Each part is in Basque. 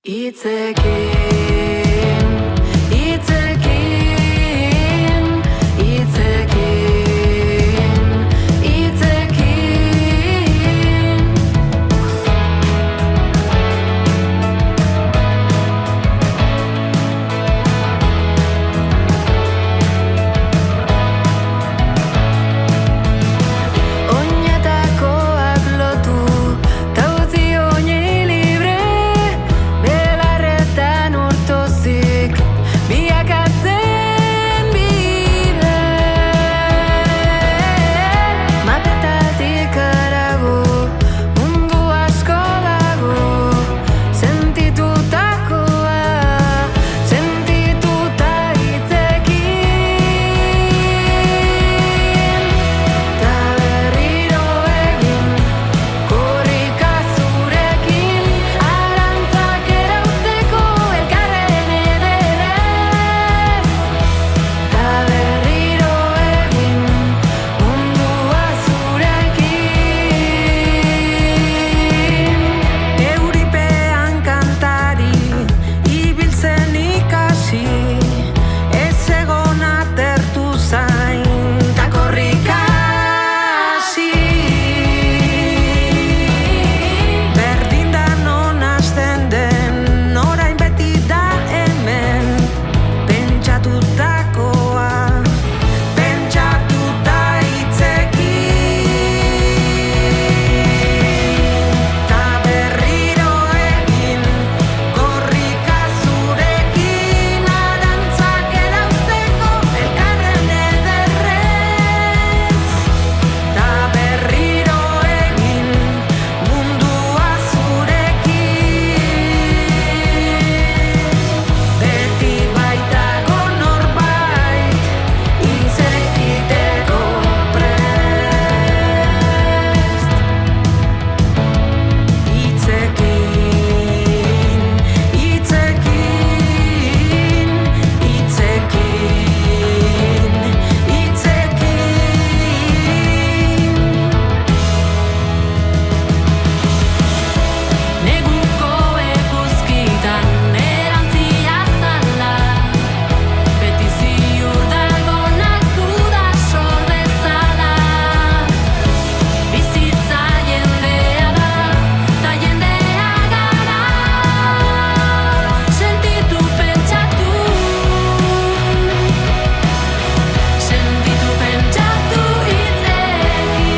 Itzekin, itzekin, itzekin, itzekin. Oinetakoak lotu, ta utzi oinei libre. Belarretan urtozik, biakatzen bide. Mapetatik harago, mundu asko dago. Sentitutakoa, sentituta hitzekin. Ta berriro egin, korrika zurekin. Arantzak erauzteko elkarren ederrez. Ta berriro egin, mundua zurekin. Euripean kantari, ibiltzen ikasi. Ez egon atertu zain, ta korrika hasi. Berdin da non hasten den, orain beti da hemen. Pentsatutakoa, pentsatuta hitzekin. Ta berriro egin, korrika zurekin. Arantzak erauzteko elkarren ederrez. Ta berriro egin, mundua zurekin. Beti baitago norbait, hitz egiteko prest. Hitzekin, hitzekin, hitzekin, hitzekin. Neguko eguzkitan erantzia zala, beti ziur dagonak duda sor dezala. Bizitza jendea da, ta jendea gara. Sentitu pentsatu, sentitu pentsatu hitzekin.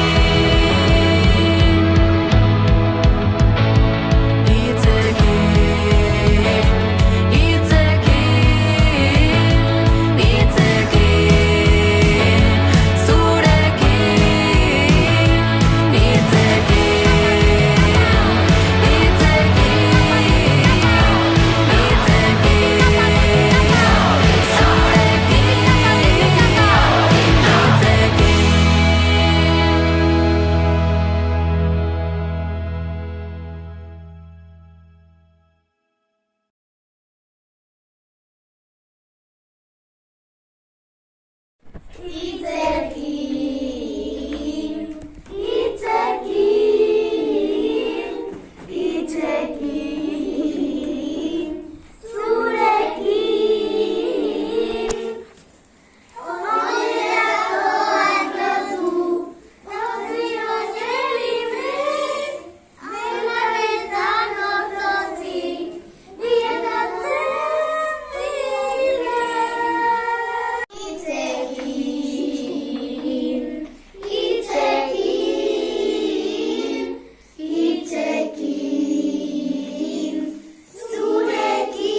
Hitzekin, hitzekin, zurekin.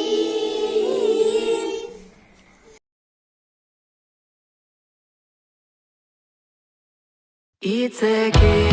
Itzekin.